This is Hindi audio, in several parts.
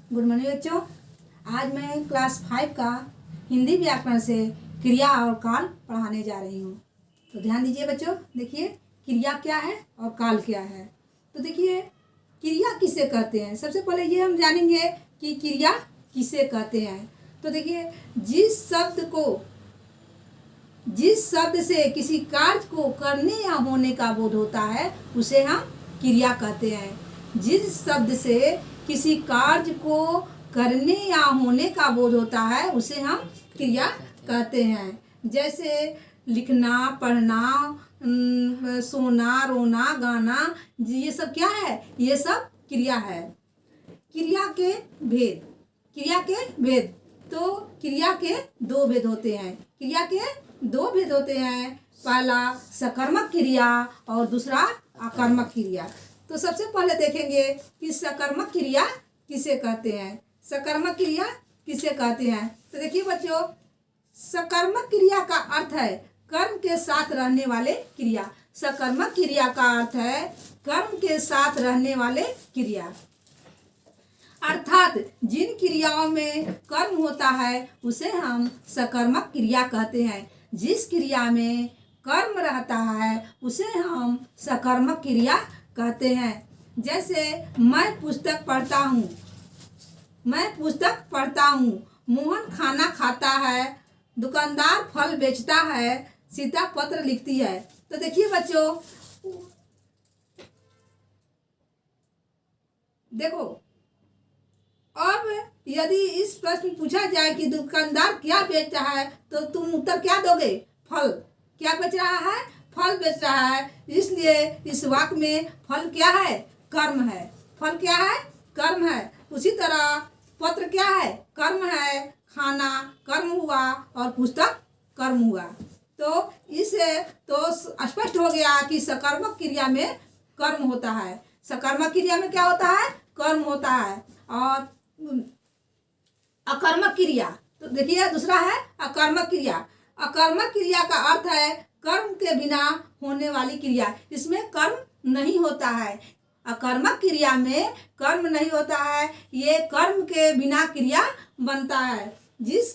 गुड मॉर्निंग बच्चों। आज मैं क्लास 5 का हिंदी व्याकरण से क्रिया और काल पढ़ाने जा रही हूँ। तो ध्यान दीजिए बच्चों, देखिए क्रिया क्या है और काल क्या है। तो देखिए क्रिया किसे कहते हैं, सबसे पहले ये हम जानेंगे कि क्रिया किसे कहते हैं। तो देखिए जिस शब्द से किसी कार्य को करने या होने का बोध होता है उसे हम क्रिया कहते हैं। जिस शब्द से किसी कार्य को करने या होने का बोध होता है उसे हम क्रिया कहते हैं। जैसे लिखना, पढ़ना, सोना, रोना, गाना, ये सब क्या है? ये सब क्रिया है। क्रिया के भेद तो क्रिया के दो भेद होते हैं। पहला सकर्मक क्रिया और दूसरा अकर्मक क्रिया। तो सबसे पहले देखेंगे कि सकर्मक क्रिया किसे कहते हैं। सकर्मक क्रिया किसे कहते हैं? तो देखिए बच्चों, सकर्मक क्रिया का अर्थ है कर्म के साथ रहने वाले क्रिया। सकर्मक क्रिया का अर्थ है कर्म के साथ रहने वाले क्रिया, अर्थात जिन क्रियाओं में कर्म होता है उसे हम सकर्मक क्रिया कहते हैं। जिस क्रिया में कर्म रहता है उसे हम सकर्मक क्रिया कहते हैं। जैसे मैं पुस्तक पढ़ता हूँ, मोहन खाना खाता है, दुकानदार फल बेचता है, सीता पत्र लिखती है। तो देखिए बच्चों, देखो अब यदि इस प्रश्न पूछा जाए कि दुकानदार क्या बेच रहा है तो तुम उत्तर क्या दोगे? फल। क्या बेच रहा है? फल बेच रहा है। इसलिए इस वाक्य में फल क्या है? कर्म है। फल क्या है? कर्म है। उसी तरह पत्र क्या है? कर्म है। खाना कर्म हुआ और पुस्तक कर्म हुआ। तो इससे तो स्पष्ट हो गया कि सकर्मक क्रिया में कर्म होता है। सकर्मक क्रिया में क्या होता है? कर्म होता है। और अकर्मक क्रिया, तो देखिए दूसरा है अकर्मक क्रिया। अकर्मक क्रिया का अर्थ है कर्म के बिना होने वाली क्रिया। इसमें कर्म नहीं होता है। अकर्मक क्रिया में कर्म नहीं होता है, ये कर्म के बिना क्रिया बनता है। जिस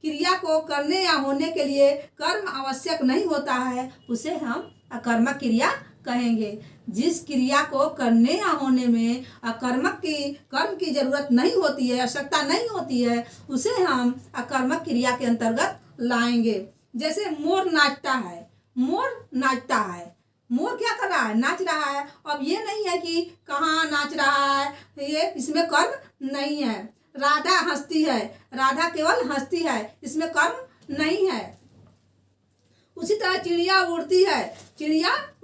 क्रिया को करने या होने के लिए कर्म आवश्यक नहीं होता है उसे हम अकर्मक क्रिया कहेंगे। जिस क्रिया को करने या होने में कर्म की जरूरत नहीं होती है, आवश्यकता नहीं होती है, उसे हम अकर्मक क्रिया के अंतर्गत लाएंगे। जैसे मोर नाचता है। मोर क्या कर रहा है? नाच रहा है। अब ये नहीं है कि कहाँ नाच रहा है, ये इसमें कर्म नहीं है। राधा हंसती है। राधा केवल हंसती है, इसमें कर्म नहीं है। उसी तरह चिड़िया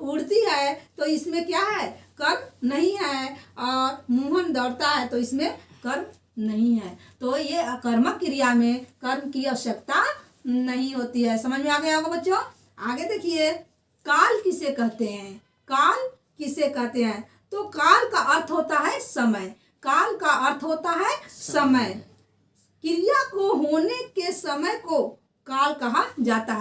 उड़ती है तो इसमें क्या है? कर्म नहीं है। और मोहन दौड़ता है तो इसमें कर्म नहीं है। तो ये अकर्मक क्रिया में कर्म की आवश्यकता नहीं होती है। समझ में आ गया होगा बच्चों? आगे देखिए, काल किसे कहते हैं? तो काल का अर्थ होता है समय। क्रिया को होने के समय को काल कहा जाता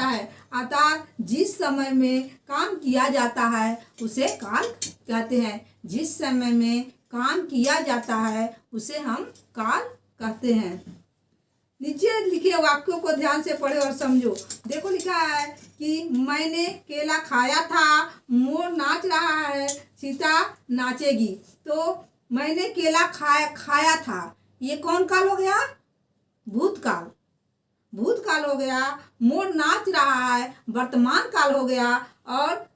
है। अर्थात जिस समय में काम किया जाता है उसे काल कहते हैं। जिस समय में काम किया जाता है उसे हम काल कहते हैं। नीचे लिखे वाक्यों को ध्यान से पढ़े और समझो। देखो लिखा है कि मैंने केला खाया था, मोर नाच रहा है, सीता नाचेगी। तो मैंने केला खाया था, ये कौन काल हो गया? भूतकाल हो गया। मोर नाच रहा है, वर्तमान काल हो गया। और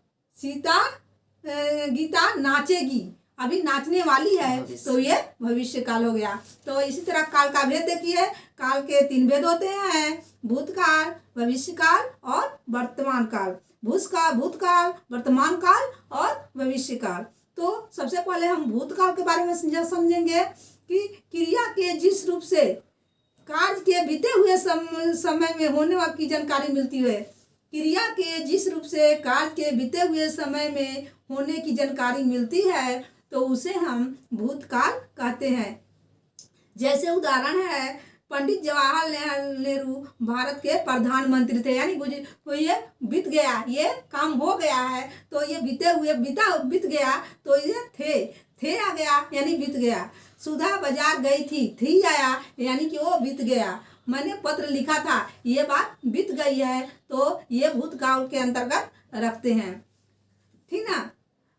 गीता नाचेगी, अभी नाचने वाली है, तो ये भविष्य काल हो गया। तो इसी तरह काल का भेद देखिए। काल के 3 भेद होते हैं: भूतकाल, भविष्य काल और वर्तमान काल। भूतकाल, वर्तमान काल और भविष्य काल। तो सबसे पहले हम भूतकाल के बारे में समझेंगे कि क्रिया के जिस रूप से कार्य के बीते हुए समय में होने की जानकारी मिलती है। क्रिया के जिस रूप से कार्य के बीते हुए समय में होने की जानकारी मिलती है तो उसे हम भूतकाल कहते हैं। जैसे उदाहरण है, पंडित जवाहरलाल नेहरू भारत के प्रधानमंत्री थे, यानी तो ये बीत गया, ये काम हो गया है, तो ये बीत गया, तो ये थे आ गया यानी बीत गया। सुधा बाजार गई थी आया यानी कि वो बीत गया। मैंने पत्र लिखा था, ये बात बीत गई है, तो ये भूतकाल के अंतर्गत रखते हैं, ठीक ना।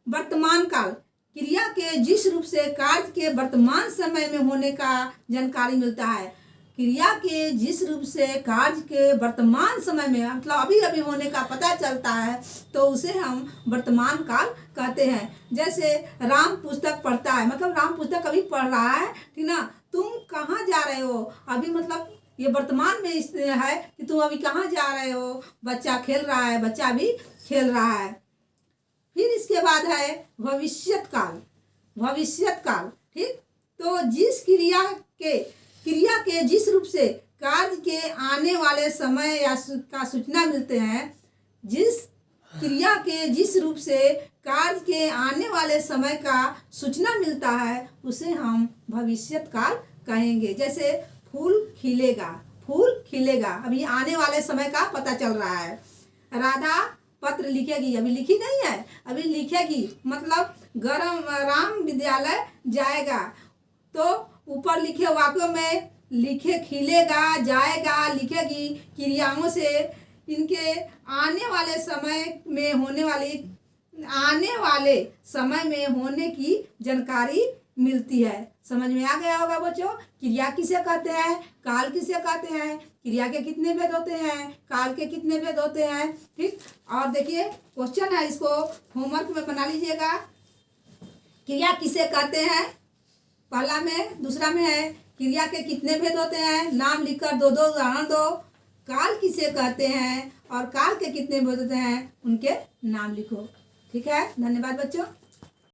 वर्तमान काल, क्रिया के जिस रूप से कार्य के वर्तमान समय में होने का जानकारी मिलता है। क्रिया के जिस रूप से कार्य के वर्तमान समय में मतलब अभी अभी होने का पता चलता है, तो उसे हम वर्तमान काल कहते हैं। जैसे राम पुस्तक पढ़ता है, मतलब राम पुस्तक अभी पढ़ रहा है, ठीक ना। तुम कहाँ जा रहे हो, अभी मतलब ये वर्तमान में है कि तुम अभी कहाँ जा रहे हो। बच्चा खेल रहा है, बच्चा भी खेल रहा है। फिर इसके बाद है भविष्यत काल, ठीक। तो जिस क्रिया के जिस रूप से कार्य के आने वाले समय या का सूचना मिलते हैं, जिस क्रिया के जिस रूप से कार्य के आने वाले समय का सूचना मिलता है, उसे हम भविष्यत काल कहेंगे। जैसे फूल खिलेगा, अभी आने वाले समय का पता चल रहा है। राधा पत्र लिखेगी, अभी लिखी नहीं है, अभी लिखेगी, मतलब राम विद्यालय जाएगा। तो ऊपर लिखे वाक्यों में लिखे खिलेगा, जाएगा, लिखेगी क्रियाओं से इनके आने वाले समय में होने की जानकारी मिलती है। समझ में आ गया होगा बच्चों। क्रिया किसे कहते हैं, काल किसे कहते हैं, क्रिया के कितने भेद होते हैं, काल के कितने भेद होते हैं, ठीक। और देखिए क्वेश्चन है, इसको होमवर्क में बना लीजिएगा। क्रिया किसे कहते हैं, पहला में, दूसरा में है क्रिया के कितने भेद होते हैं, नाम लिखकर दो उदाहरण दो। काल किसे कहते हैं और काल के कितने भेद होते हैं, उनके नाम लिखो। ठीक है, धन्यवाद बच्चों।